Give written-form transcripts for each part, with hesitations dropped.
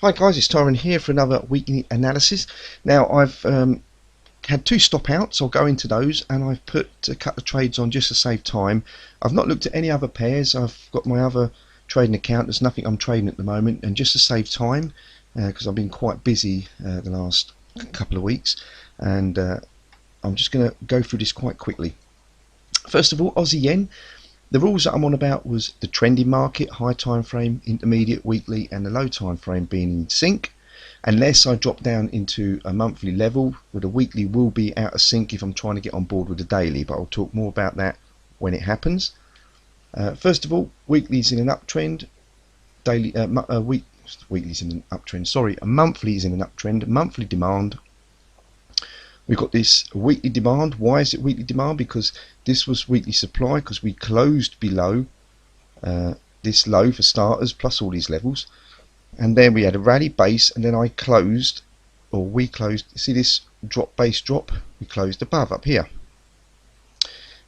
Hi guys, it's Tyron here for another weekly analysis. Now I've had two stop outs. I'll go into those, and I've put a couple of trades on just to save time. I've not looked at any other pairs. I've got my other trading account. There's nothing I'm trading at the moment, and just to save time, because I've been quite busy the last couple of weeks, and I'm just going to go through this quite quickly. First of all, Aussie yen. The rules that I'm on about was the trending market, high time frame, intermediate, weekly, and the low time frame being in sync. Unless I drop down into a monthly level, where the weekly will be out of sync if I'm trying to get on board with the daily, but I'll talk more about that when it happens. First of all, weekly's in an uptrend. Weekly's in an uptrend. Sorry, a monthly's in an uptrend. Monthly demand. We've got this weekly demand. Why is it weekly demand? Because this was weekly supply, because we closed below this low for starters, plus all these levels. And then we had a rally base, and then we closed, see this drop, base drop, we closed above up here.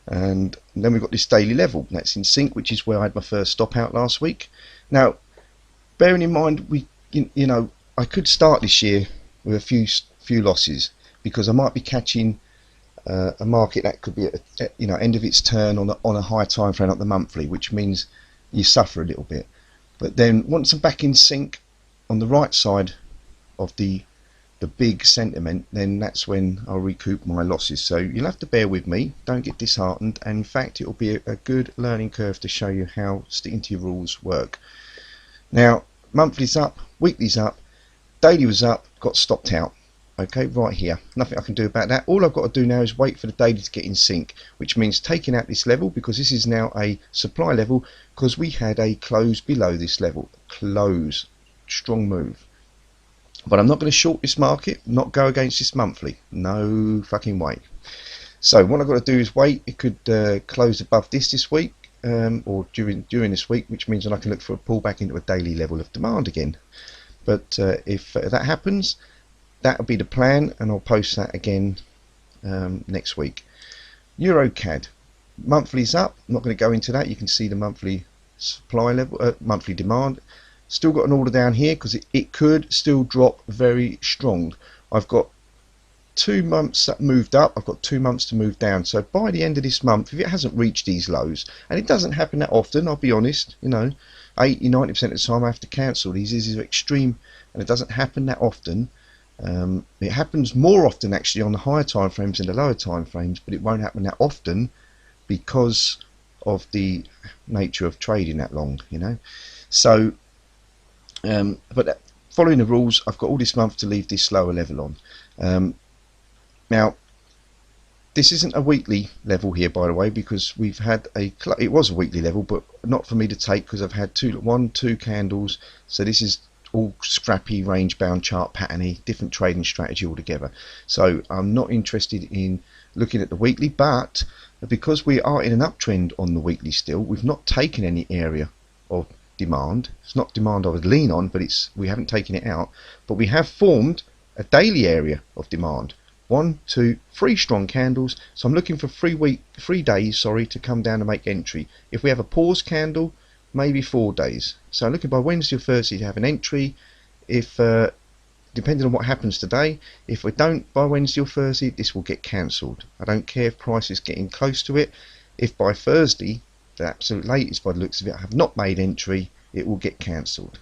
And then we've got this daily level, that's in sync, which is where I had my first stop out last week. Now, bearing in mind, I could start this year with a few losses, because I might be catching a market that could be at end of its turn on a high time frame like the monthly, which means you suffer a little bit. But then once I'm back in sync on the right side of the big sentiment, then that's when I'll recoup my losses. So you'll have to bear with me, don't get disheartened, and in fact it will be a good learning curve to show you how sticking to your rules work. Now, monthly's up, weekly's up, daily was up, got stopped out. Okay, right here, nothing I can do about that. All I've got to do now is wait for the daily to get in sync, which means taking out this level, because this is now a supply level, because we had a close below this level. Close, strong move. But I'm not going to short this market, not go against this monthly, no fucking way. So what I've got to do is wait. It could close above this week, or during this week, which means that I can look for a pullback into a daily level of demand again. But if that happens, that'll be the plan, and I'll post that again next week. Euro CAD, monthly's up. I'm not going to go into that. You can see the monthly supply level, monthly demand. Still got an order down here, because it could still drop very strong. I've got 2 months that moved up. I've got 2 months to move down. So by the end of this month, if it hasn't reached these lows, and it doesn't happen that often, I'll be honest, 80-90% of the time I have to cancel these. These are extreme, and it doesn't happen that often. It happens more often actually on the higher time frames than the lower time frames, but it won't happen that often because of the nature of trading that long, So, but following the rules, I've got all this month to leave this lower level on. Now, this isn't a weekly level here, by the way, because we've had it was a weekly level, but not for me to take, because I've had two candles. So this is all scrappy, range bound chart patterny, different trading strategy altogether. So I'm not interested in looking at the weekly, but because we are in an uptrend on the weekly still, we've not taken any area of demand. It's not demand I would lean on, but we haven't taken it out, but we have formed a daily area of demand. 1, 2, 3 strong candles. So I'm looking for 3 days to come down and make entry. If we have a pause candle, maybe 4 days. So I'm looking by Wednesday or Thursday to have an entry. If depending on what happens today, if we don't by Wednesday or Thursday, this will get cancelled. I don't care if price is getting close to it. If by Thursday, the absolute latest by the looks of it, I have not made entry, it will get cancelled.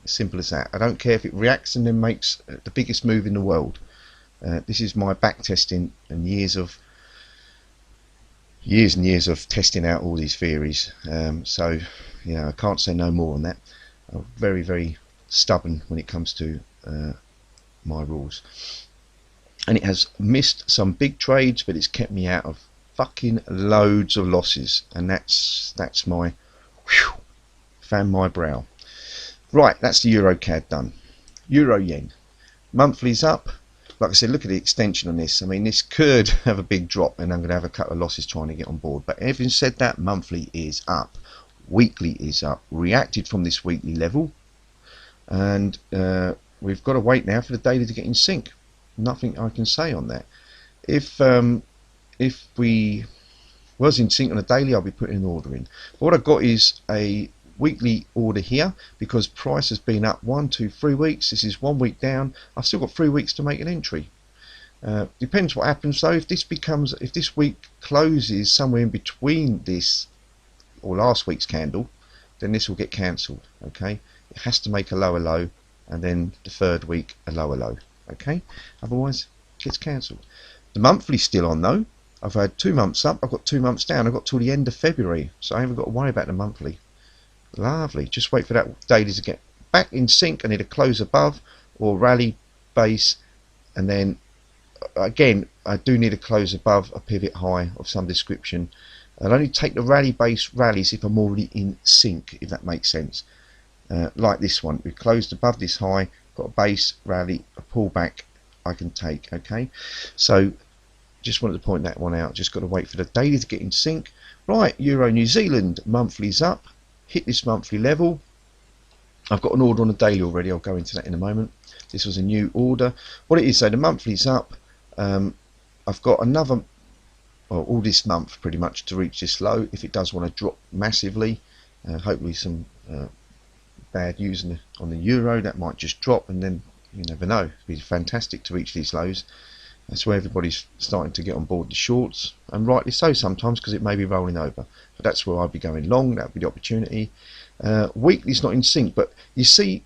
As simple as that. I don't care if it reacts and then makes the biggest move in the world. This is my back testing and years and years of testing out all these theories. So I can't say no more on that. I'm very, very stubborn when it comes to my rules, and it has missed some big trades, but it's kept me out of fucking loads of losses, and that's my fan my brow. Right, that's the Euro CAD done. Euro Yen, monthly's up. Like I said, look at the extension on this. I mean, this could have a big drop, and I'm going to have a couple of losses trying to get on board. But having said that, monthly is up, weekly is up, reacted from this weekly level, and we've got to wait now for the daily to get in sync. Nothing I can say on that. If we was in sync on a daily, I'll be putting an order in. But what I've got is a weekly order here because price has been up 1, 2, 3 weeks. This is 1 week down. I've still got 3 weeks to make an entry. Depends what happens though. If this week closes somewhere in between this or last week's candle, then this will get cancelled. Okay, it has to make a lower low, and then the third week a lower low. Okay, otherwise it gets cancelled. The monthly's still on though. I've had 2 months up, I've got 2 months down, I've got till the end of February, so I haven't got to worry about the monthly. Lovely, just wait for that daily to get back in sync. I need a close above or rally base, and then again I do need a close above a pivot high of some description. I'll only take the rally base rallies if I'm already in sync, if that makes sense. Like this one, we've closed above this high, got a base rally, a pullback I can take. Okay, so just wanted to point that one out. Just got to wait for the daily to get in sync. Right, Euro New Zealand monthly's up, hit this monthly level. I've got an order on the daily already, I'll go into that in a moment. This was a new order. What it is, so the monthly's up. I've got another, well, all this month pretty much to reach this low. If it does want to drop massively, hopefully some bad news on the euro, that might just drop, and then you never know. It'd be fantastic to reach these lows. That's where everybody's starting to get on board the shorts, and rightly so sometimes, because it may be rolling over. But that's where I'd be going long. That would be the opportunity. Weekly's not in sync, but you see,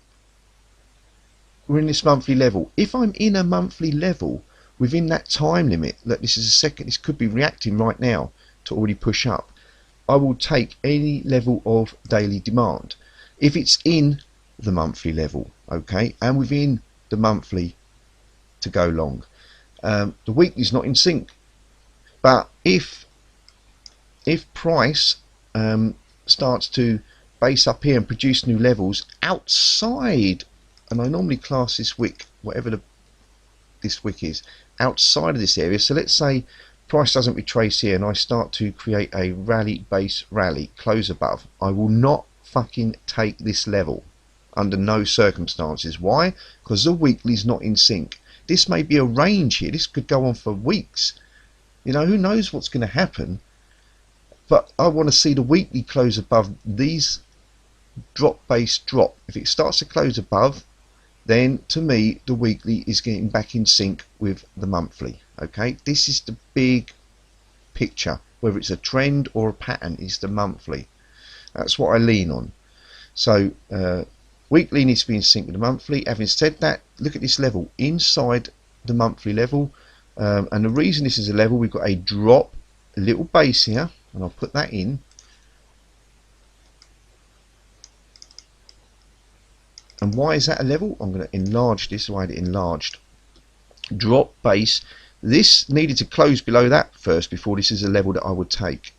we're in this monthly level. If I'm in a monthly level within that time limit, that this is a second, this could be reacting right now to already push up, I will take any level of daily demand if it's in the monthly level, okay, and within the monthly to go long. The weekly's not in sync, but if price starts to base up here and produce new levels outside, and I normally class this wick, whatever this wick is, outside of this area. So let's say price doesn't retrace here and I start to create a rally base rally, close above, I will not fucking take this level under no circumstances. Why? Because the weekly's not in sync. This may be a range here, this could go on for weeks, you know, who knows what's going to happen, but I want to see the weekly close above these drop base drop. If it starts to close above, then to me the weekly is getting back in sync with the monthly. Okay, this is the big picture, whether it's a trend or a pattern, is the monthly. That's what I lean on. So weekly needs to be in sync with the monthly. Having said that, look at this level inside the monthly level, and the reason this is a level, we've got a drop, a little base here, and I'll put that in. And why is that a level? I'm going to enlarge this so I had it enlarged. Drop base. This needed to close below that first before this is a level that I would take.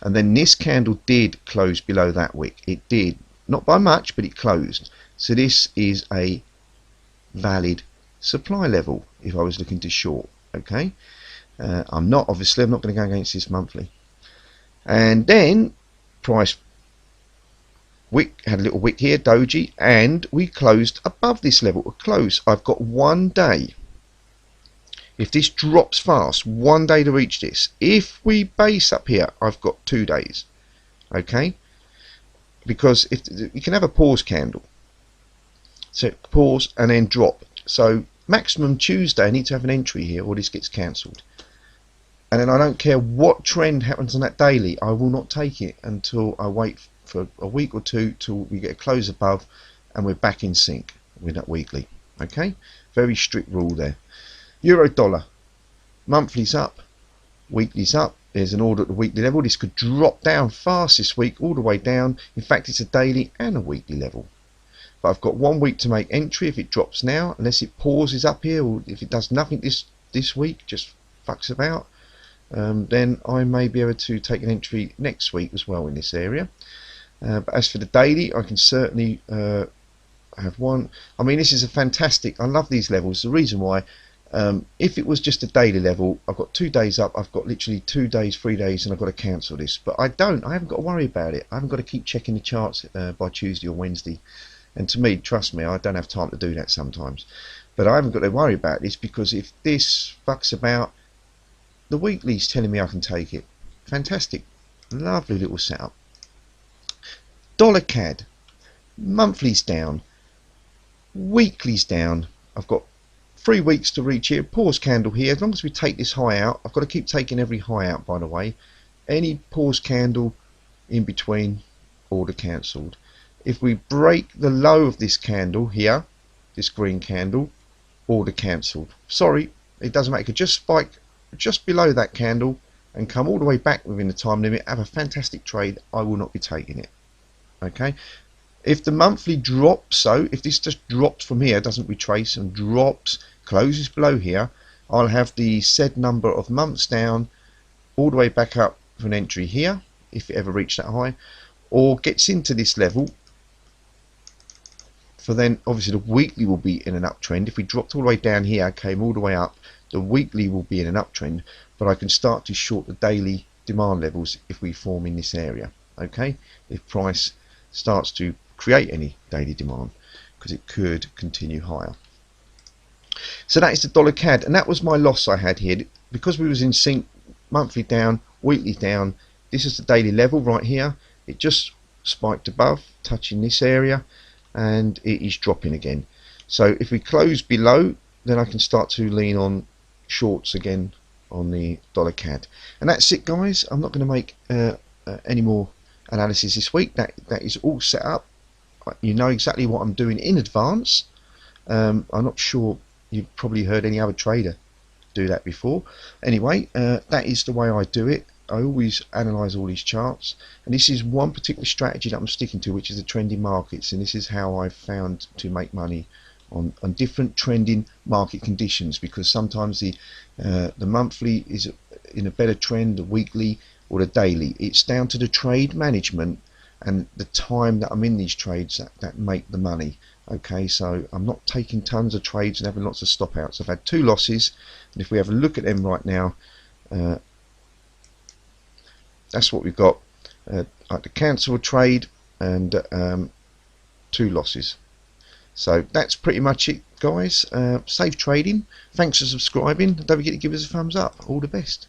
And then this candle did close below that wick. It did. Not by much, but it closed. So this is a valid supply level if I was looking to short. Okay. I'm not going to go against this monthly. And then price wick had a little wick here, doji, and we closed above this level. Close. I've got 1 day. If this drops fast, 1 day to reach this. If we base up here, I've got 2 days. Okay, because if you can have a pause candle, so pause and then drop. So maximum Tuesday, I need to have an entry here, or this gets cancelled. And then I don't care what trend happens on that daily, I will not take it until I wait for a week or two till we get a close above and we're back in sync with that weekly. Okay, very strict rule there. Euro dollar, monthly's up, weekly's up. There's an order at the weekly level. This could drop down fast this week, all the way down. In fact, it's a daily and a weekly level. But I've got 1 week to make entry if it drops now, unless it pauses up here, or if it does nothing this week, just fucks about. Then I may be able to take an entry next week as well in this area. But as for the daily, I can certainly have one. I mean, this is a fantastic, I love these levels. The reason why, if it was just a daily level, I've got 2 days up, I've got literally 2 days, 3 days, and I've got to cancel this. But I haven't got to worry about it. I haven't got to keep checking the charts by Tuesday or Wednesday. And to me, trust me, I don't have time to do that sometimes. But I haven't got to worry about this, because if this fucks about, the weekly's telling me I can take it. Fantastic. Lovely little setup. dollar CAD, monthly's down, weekly's down. I've got 3 weeks to reach here. Pause candle here. As long as we take this high out, I've got to keep taking every high out, by the way. Any pause candle in between, order cancelled. If we break the low of this candle here, this green candle, order cancelled. Sorry, it doesn't matter. It could just spike just below that candle and come all the way back within the time limit. Have a fantastic trade. I will not be taking it. Okay. If the monthly drops, so if this just drops from here, doesn't retrace and drops, closes below here, I'll have the said number of months down all the way back up for an entry here, if it ever reached that high, or gets into this level. For then, obviously, the weekly will be in an uptrend. If we dropped all the way down here, came all the way up, the weekly will be in an uptrend, but I can start to short the daily demand levels if we form in this area. Okay, if price starts to create any daily demand, because it could continue higher. So that is the dollar CAD, and that was my loss I had here because we was in sync. Monthly down, weekly down. This is the daily level right here. It just spiked above, touching this area, and it is dropping again. So if we close below, then I can start to lean on shorts again on the dollar CAD. And that's it, guys. I'm not going to make any more analysis this week. That is all set up. You know exactly what I'm doing in advance. I'm not sure you've probably heard any other trader do that before. Anyway, that is the way I do it. I always analyze all these charts, and this is one particular strategy that I'm sticking to, which is the trending markets, and this is how I've found to make money on different trending market conditions, because sometimes the monthly is in a better trend, the weekly or the daily. It's down to the trade management and the time that I'm in these trades that make the money. Okay, so I'm not taking tons of trades and having lots of stop outs. I've had 2 losses, and if we have a look at them right now, that's what we've got. I had to cancel a trade and 2 losses. So that's pretty much it, guys. Safe trading. Thanks for subscribing. Don't forget to give us a thumbs up. All the best.